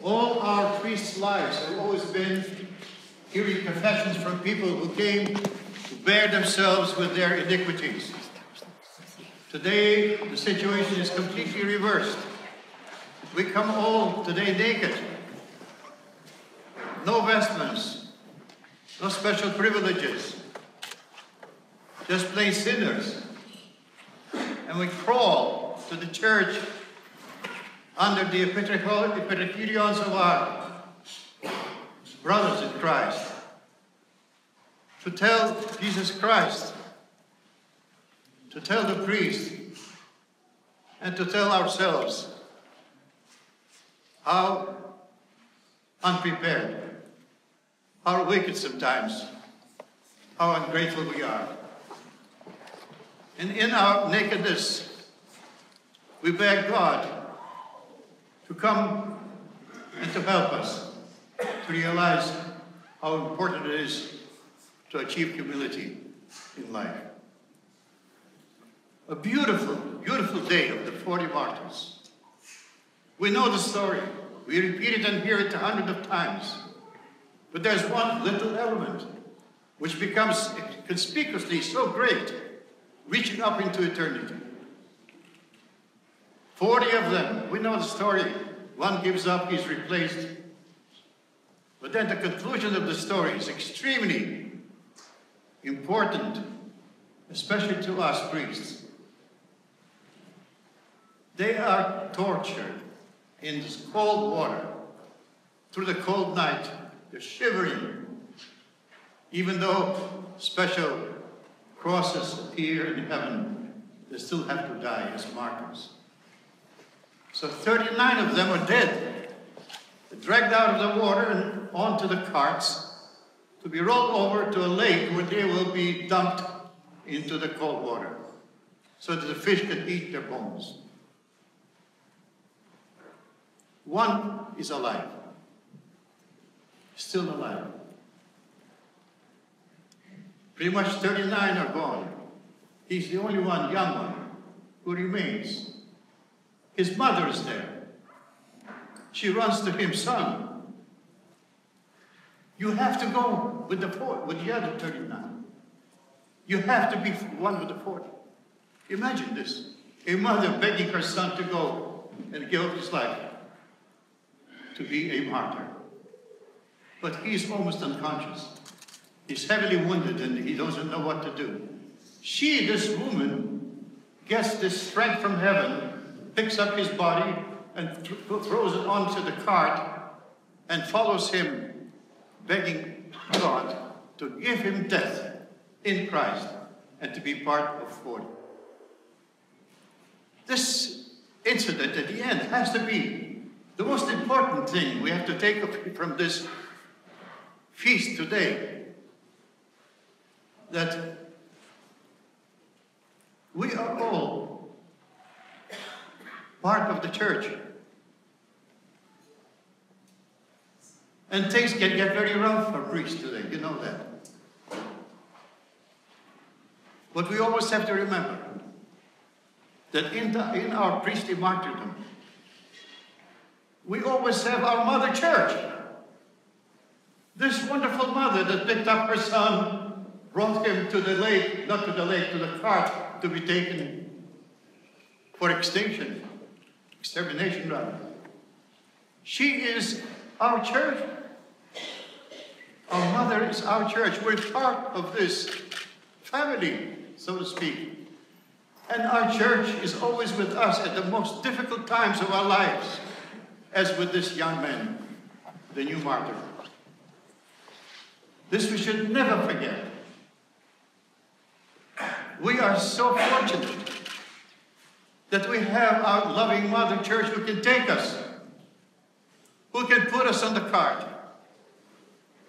All our priests' lives have always been hearing confessions from people who came to bear themselves with their iniquities. Today, the situation is completely reversed. We come all today naked. No vestments, no special privileges, just plain sinners. And we crawl to the church under the epitaphylions of our brothers in Christ, to tell Jesus Christ, to tell the priest, and to tell ourselves how unprepared, how wicked sometimes, how ungrateful we are. And in our nakedness, we beg God to come and to help us to realize how important it is to achieve humility in life. A beautiful, beautiful day of the 40 martyrs. We know the story. We repeat it and hear it 100 of times. But there's one little element which becomes conspicuously so great, reaching up into eternity. 40 of them, we know the story. One gives up, he's replaced. But then the conclusion of the story is extremely important, especially to us priests. They are tortured in this cold water, through the cold night. They're shivering, even though special crosses appear in heaven, they still have to die as martyrs. So 39 of them are dead. They're dragged out of the water and onto the carts to be rolled over to a lake where they will be dumped into the cold water so that the fish can eat their bones. One is alive, still alive. Pretty much 39 are gone. He's the only one, young one, who remains. His mother is there. She runs to him, son, you have to go with the other 39. You have to be one with the 40. Imagine this. A mother begging her son to go and give up his life to be a martyr. But he's almost unconscious. He's heavily wounded and he doesn't know what to do. She, this woman, gets this strength from heaven, picks up his body and throws it onto the cart and follows him, begging God to give him death in Christ and to be part of 40. This incident at the end has to be the most important thing we have to take from this feast today, that we are all part of the church. And things can get very rough for priests today, you know that. But we always have to remember that in our priestly martyrdom, we always have our mother church. This wonderful mother that picked up her son, brought him to the lake, not to the lake, to the cart, to be taken for extinction, extermination rather. She is our church. Our mother is our church. We're part of this family, so to speak. And our church is always with us at the most difficult times of our lives, as with this young man, the new martyr. This we should never forget. We are so fortunate that we have our loving Mother Church who can take us, who can put us on the cart,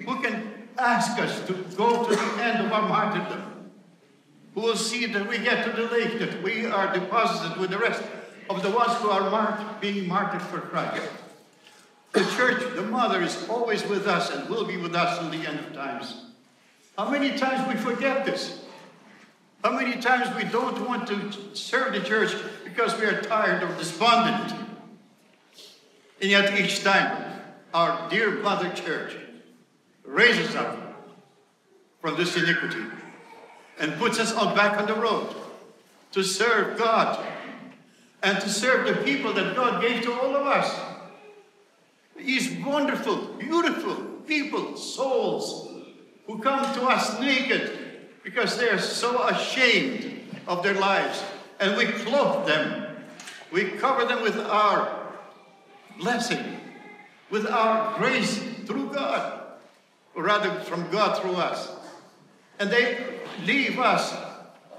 who can ask us to go to the end of our martyrdom, who will see that we get to the lake, that we are deposited with the rest of the ones who are being martyred for Christ. The church, the mother, is always with us and will be with us till the end of times. How many times we forget this? How many times we don't want to serve the church because we are tired or despondent? And yet each time our dear Mother Church raises up from this iniquity and puts us back on the road to serve God and to serve the people that God gave to all of us. These wonderful, beautiful people, souls, who come to us naked because they are so ashamed of their lives. And we clothe them. We cover them with our blessing, with our grace through God, or rather from God through us. And they leave us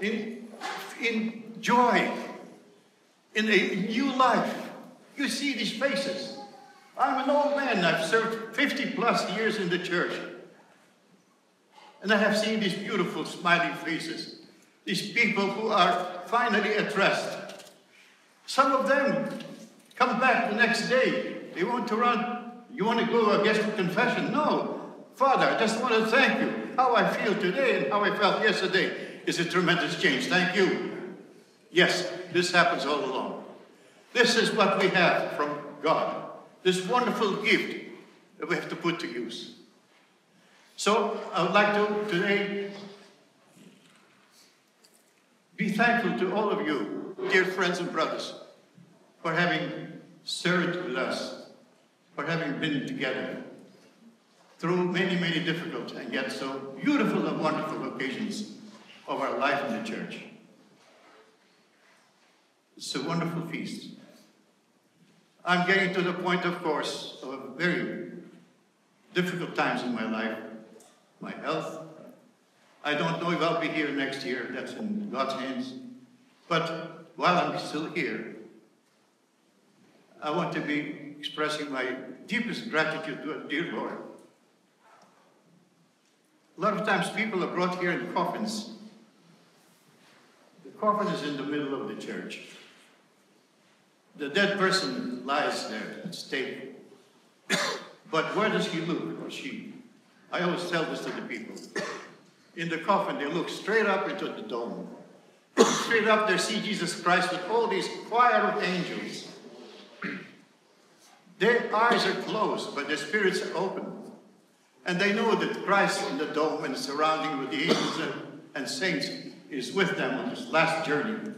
in joy, in a new life. You see these faces. I'm an old man. I've served 50 plus years in the church. And I have seen these beautiful smiling faces. These people who are finally at rest. Some of them come back the next day. They want to run. You want to go against the confession? No. Father, I just want to thank you. How I feel today and how I felt yesterday is a tremendous change. Thank you. Yes, this happens all along. This is what we have from God. This wonderful gift that we have to put to use. So I would like to today be thankful to all of you, dear friends and brothers, for having served with us, for having been together through many, many difficult and yet so beautiful and wonderful occasions of our life in the church. It's a wonderful feast. I'm getting to the point, of course, of very difficult times in my life. My health. I don't know if I'll be here next year. That's in God's hands. But while I'm still here, I want to be expressing my deepest gratitude to our dear Lord. A lot of times people are brought here in coffins. The coffin is in the middle of the church. The dead person lies there at stake. But where does he look, or she? I always tell this to the people. In the coffin, they look straight up into the dome. Straight up, they see Jesus Christ with all these choir of angels. Their eyes are closed, but their spirits are open. And they know that Christ in the dome and surrounding with the angels and saints is with them on this last journey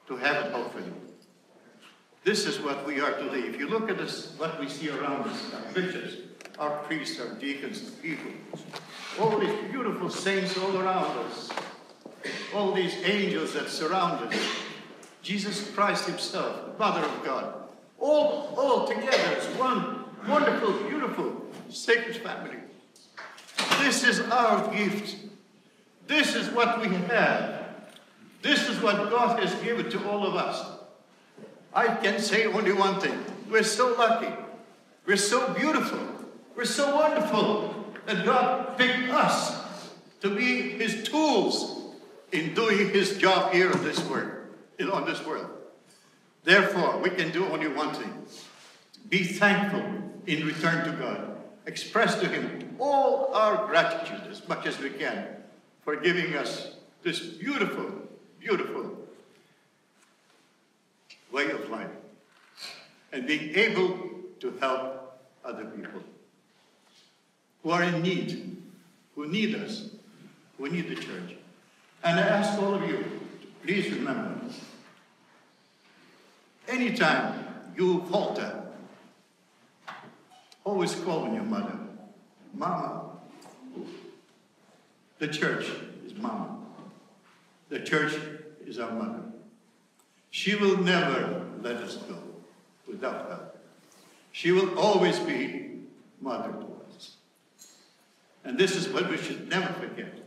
to heaven, hopefully. This is what we are today. If you look at this, what we see around us, our bishops, our priests, our deacons, the people, all these beautiful saints all around us, all these angels that surround us, Jesus Christ himself, the Mother of God, all together as one wonderful, beautiful, sacred family. This is our gift. This is what we have. This is what God has given to all of us. I can say only one thing. We're so lucky. We're so beautiful. We're so wonderful that God picked us to be his tools in doing his job here on this world. Therefore, we can do only one thing. Be thankful in return to God. Express to him all our gratitude as much as we can for giving us this beautiful, beautiful way of life and being able to help other people who are in need, who need us, who need the church. And I ask all of you to please remember, anytime you falter, always call on your mother. Mama. The church is Mama. The church is our mother. She will never let us go without help. She will always be mother to us. And this is what we should never forget.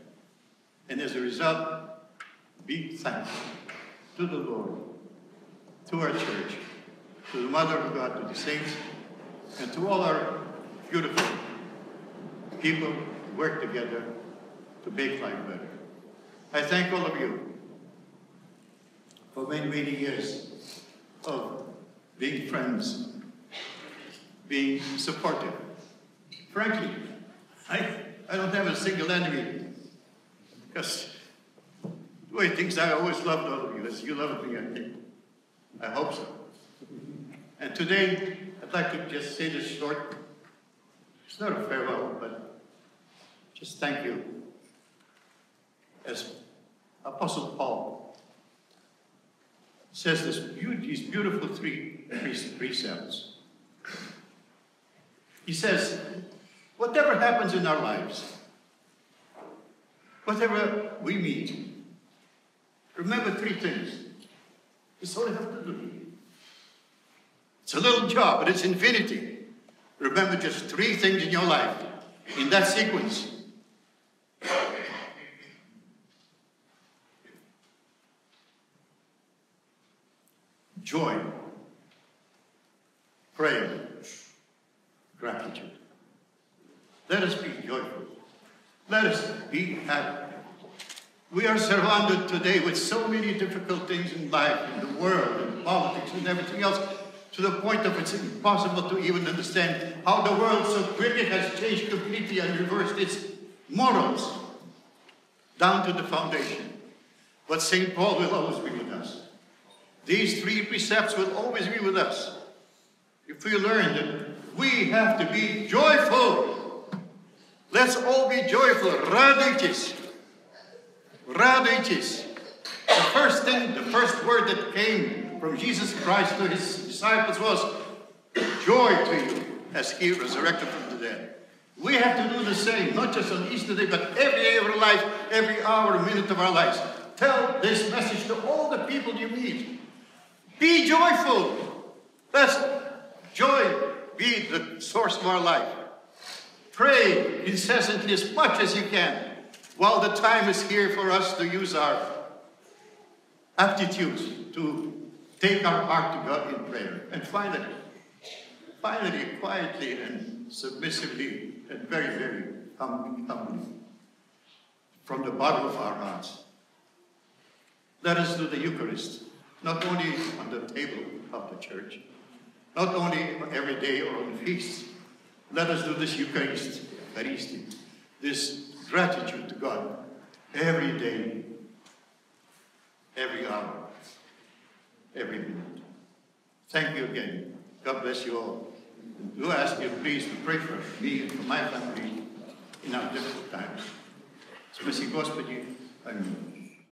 And as a result, be thankful to the Lord, to our church, to the Mother of God, to the saints, and to all our beautiful people who work together to make life better. I thank all of you for many, many years of being friends, being supportive. Frankly, I don't have a single enemy, because the way things are, I always loved all of you, as you love me, I think. I hope so. And today, I'd like to just say this short. It's not a farewell, but just thank you. As Apostle Paul says these beautiful three precepts. He says, whatever happens in our lives, whatever we meet, remember three things. That's all you have to do. It's a little job, but it's infinity. Remember just three things in your life, in that sequence. Joy, prayer, gratitude. Let us be joyful. Let us be happy. We are surrounded today with so many difficult things in life, in the world, in politics, and everything else, to the point of it's impossible to even understand how the world so quickly has changed completely and reversed its morals down to the foundation. But St. Paul will always be with us. These three precepts will always be with us. If we learn that we have to be joyful. Let's all be joyful. Radices. Radices. The first word that came from Jesus Christ to his disciples was, joy to you, as he resurrected from the dead. We have to do the same, not just on Easter Day, but every day of our life, every hour, minute of our lives. Tell this message to all the people you meet. Be joyful. Let joy be the source of our life. Pray incessantly as much as you can, while the time is here for us to use our aptitudes to take our heart to God in prayer. And finally, quietly and submissively and very, very humbly, from the bottom of our hearts, let us do the Eucharist, not only on the table of the church, not only every day or on feasts. Let us do this Eucharist, this gratitude to God every day, every hour, every minute. Thank you again. God bless you all. Do ask you please to pray for me and for my family in our difficult times. Спаси Господи. Аминь.